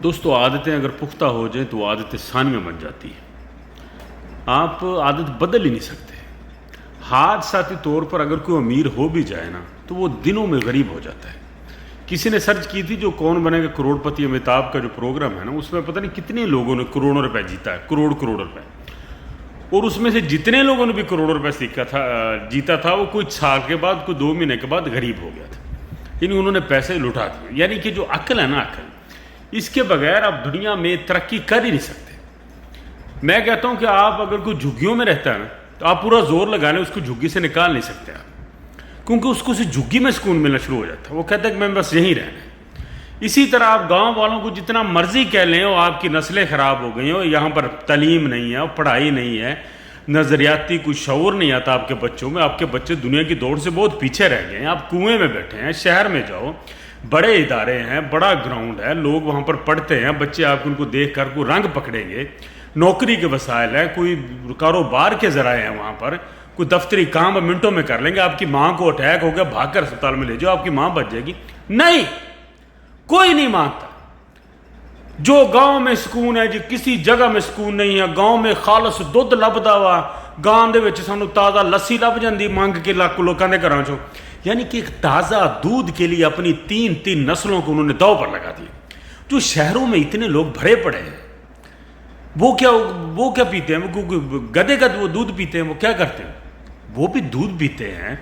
دوستو عادتیں اگر پختہ ہو جائیں تو عادتیں ثانیہ بن جاتی ہیں. آپ عادت بدل ہی نہیں سکتے. حادثاتی طور پر اگر کوئی امیر ہو بھی جائے نا تو وہ دنوں میں غریب ہو جاتا ہے. کسی نے سرچ کی تھی جو کون بنے گا کروڑ پتی امیتابھ کا جو پروگرام ہے نا، اس میں پتہ نہیں کتنے لوگوں نے کروڑوں روپے جیتا ہے، کروڑ روپے. اور اس میں سے جتنے لوگوں نے بھی کروڑوں روپے جیتا تھا وہ کچھ سال کے بعد، کوئی 2 مہینے کے بعد غریب ہو گیا تھا. یعنی انہوں نے پیسے لٹا دیے. یعنی کہ جو عقل ہے نا، عقل، اس کے بغیر آپ دنیا میں ترقی کر ہی نہیں سکتے. میں کہتا ہوں کہ آپ اگر کوئی جھگیوں میں رہتا ہے نا تو آپ پورا زور لگا لیں، اس کو جھگی سے نکال نہیں سکتے آپ، کیونکہ اس کو جھگی میں سکون ملنا شروع ہو جاتا ہے. وہ کہتا ہے کہ میں بس یہیں رہنا ہے. اسی طرح آپ گاؤں والوں کو جتنا مرضی کہہ لیں اور آپ کی نسلیں خراب ہو گئی ہیں، یہاں پر تعلیم نہیں ہے، پڑھائی نہیں ہے، نظریاتی کوئی شعور نہیں آتا آپ کے بچوں میں، آپ کے بچے دنیا کی دوڑ سے بہت پیچھے رہ گئے ہیں. آپ کنویں میں بیٹھے ہیں. شہر میں جاؤ، بڑے ادارے ہیں، بڑا گراؤنڈ ہے، لوگ وہاں پر پڑھتے ہیں، بچے آپ ان کو دیکھ کر کوئی رنگ پکڑیں گے. نوکری کے وسائل ہیں، کوئی کاروبار کے ذرائع ہیں، وہاں پر کوئی دفتری کام منٹوں میں کر لیں گے. آپ کی ماں کو اٹیک ہو گیا، بھاگ کر اسپتال میں لے جاؤ، آپ کی ماں بچ جائے گی. نہیں، کوئی نہیں مانتا. جو گاؤں میں سکون ہے جی، کسی جگہ میں سکون نہیں ہے. گاؤں میں خالص دودھ لبدا وا، گاؤں دے وچ سانو تازہ لسی لب جاندی مانگ کے لوکاں دے گھراں چوں. یعنی کہ ایک تازہ دودھ کے لیے اپنی 3 نسلوں کو انہوں نے داؤ پر لگا دیا. جو شہروں میں اتنے لوگ بھرے پڑے ہیں، وہ کیا پیتے ہیں؟ وہ گدے کا وہ دودھ پیتے ہیں. وہ کیا کرتے ہیں؟ وہ بھی دودھ پیتے ہیں،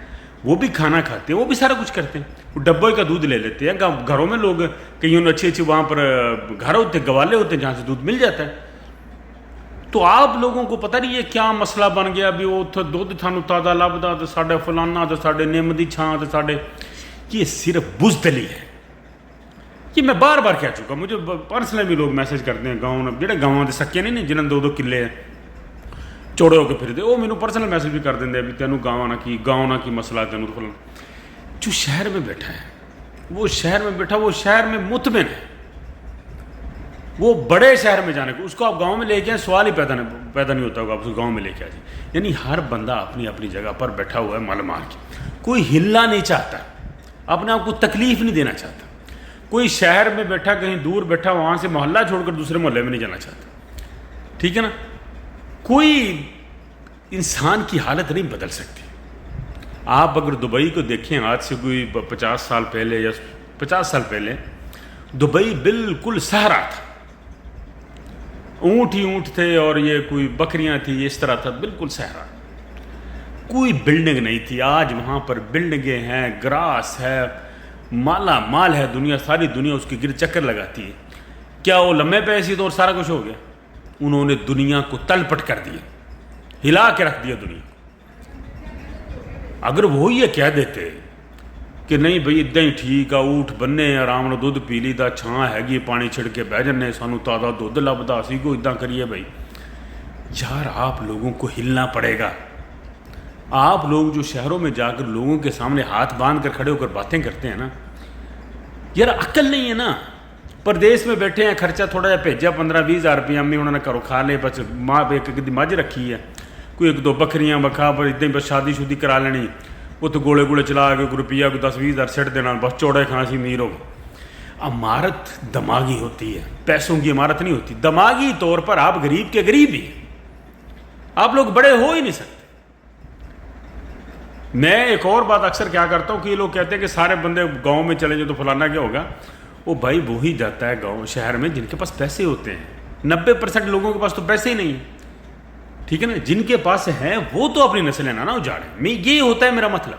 وہ بھی کھانا کھاتے ہیں، وہ بھی سارا کچھ کرتے ہیں. وہ ڈبے کا دودھ لے لیتے ہیں. گھروں میں لوگ کہیں اچھے وہاں پر گھر ہوتے ہیں، گوالے ہوتے ہیں جہاں سے دودھ مل جاتا ہے. تو آپ لوگوں کو پتہ نہیں یہ کیا مسئلہ بن گیا بھی وہ دودھ تھانوں تازہ لبدا تو ساڈے فلانا تو ساڈے نیم دی چھاں تو ساڈے. یہ صرف بزدلی ہے. یہ میں بار بار کہہ چکا. مجھے پرسنل بھی لوگ میسج کرتے ہیں، گاؤں جہے گاؤں کے سکے نہیں جنہوں 2 کلے ہیں چوڑے ہو کے پھرتے، وہ مینوں پرسنل میسج بھی کر دیں بھی تینوں گاؤں نہ کی مسئلہ تینوں فلانا. جو شہر میں بیٹھا ہے، وہ شہر میں مطمئن ہے. وہ بڑے شہر میں جانے کو، اس کو آپ گاؤں میں لے کے آئیں، سوال ہی پیدا نہیں ہوتا ہوگا آپ اس کو گاؤں میں لے کے آ جائیں. یعنی ہر بندہ اپنی اپنی جگہ پر بیٹھا ہوا ہے مل مار کے. کوئی ہلنا نہیں چاہتا، اپنے آپ کو تکلیف نہیں دینا چاہتا. کوئی شہر میں بیٹھا، کہیں دور بیٹھا، وہاں سے محلہ چھوڑ کر دوسرے محلے میں نہیں جانا چاہتا. ٹھیک ہے نا؟ کوئی انسان کی حالت نہیں بدل سکتی. آپ اگر دبئی کو دیکھیں، آج سے کوئی 50 سال پہلے یا 50 سال پہلے دبئی بالکل صحرا تھا. اونٹ ہی اونٹ تھے اور یہ کوئی بکریاں تھیں، اس طرح تھا، بالکل صحرا. کوئی بلڈنگ نہیں تھی. آج وہاں پر بلڈنگیں ہیں، گراس ہے، مالا مال ہے دنیا، ساری دنیا اس کے گرد چکر لگاتی ہے. کیا وہ لمحے پہ ایسی تو اور سارا کچھ ہو گیا؟ انہوں نے دنیا کو تل پٹ کر دیا، ہلا کے رکھ دیا دنیا کو. اگر وہ یہ کہہ دیتے کہ نہیں بھئی ادھا ہی ٹھیک آ، اونٹ بننے آرام نال دودھ پی لی دا، چھاں ہے پانی چھڑ کے بہ جانے، سانو تازہ دودھ لبدا، اسی کو ادھا کریے. بھائی یار، آپ لوگوں کو ہلنا پڑے گا. آپ لوگ جو شہروں میں جا کر لوگوں کے سامنے ہاتھ باندھ کر کھڑے ہو کر باتیں کرتے ہیں نا، یار عقل نہیں ہے نا. پردیس میں بیٹھے ہیں، خرچہ تھوڑا جہا بھیجا، 15-20 ہزار روپیہ امی انہوں نے گھروں کھا لے، بس ماں ایک مجھ رکھی ہے، کوئی 1-2 بکریاں بکھا پر ادھر بس شادی کرا لینی. وہ تو گولے چلا کے کوئی روپیہ کوئی 10-20 ہزار سٹ دینا، بس چوڑے کھانسی امیر ہو. عمارت دماغی ہوتی ہے، پیسوں کی عمارت نہیں ہوتی. دماغی طور پر آپ غریب کے غریب ہی ہیں. آپ لوگ بڑے ہو ہی نہیں سکتے. میں ایک اور بات اکثر کیا کرتا ہوں کہ یہ لوگ کہتے ہیں کہ سارے بندے گاؤں میں چلے جو تو فلانا کیا ہوگا. وہ بھائی وہی جاتا ہے گاؤں شہر میں جن کے پاس پیسے ہوتے ہیں. 90% لوگوں کے پاس تو پیسے ہی نہیں ہیں. ٹھیک ہے نا؟ جن کے پاس ہیں وہ تو اپنی نسلیں نہ اجاڑیں. یہ ہوتا ہے میرا مطلب.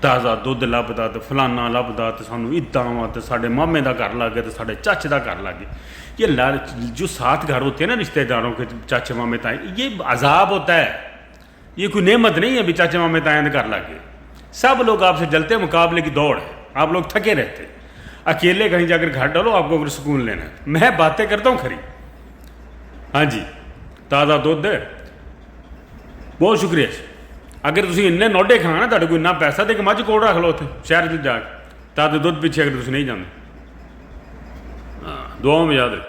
تازہ دودھ لبدا تو فلانا لبدا تو سانو ادھا وا تو ساڈے مامے دا گھر لگ گیا تو ساڈے چاچے دا گھر لگ گیا. یہ جو 7 گھر ہوتے ہیں نا رشتہ داروں کے، چاچے مامے تائیں، یہ عذاب ہوتا ہے. یہ کوئی نعمت نہیں ہے بھی چاچے مامے تائیں دے گھر لگ گئے. سب لوگ آپ سے جلتے، مقابلے کی دوڑ ہے. آپ لوگ تھکے رہتے. اکیلے کہیں جا کر گھر ڈالو، آپ کو اگر سکون لینا ہے. میں باتیں کرتا ہوں کھری. ہاں جی، تازہ دودھ ہے. بہت شکریہ. اگر تسی انے نوڈے کھانا تھوڑے کوئی نہ پیسہ دے کے مجھ کوڑ رکھ لو اتنے شہر جا کے تازہ دودھ پیچھے، اگر تسی نہیں جانے. ہاں، دعاؤں میں یاد رکھ.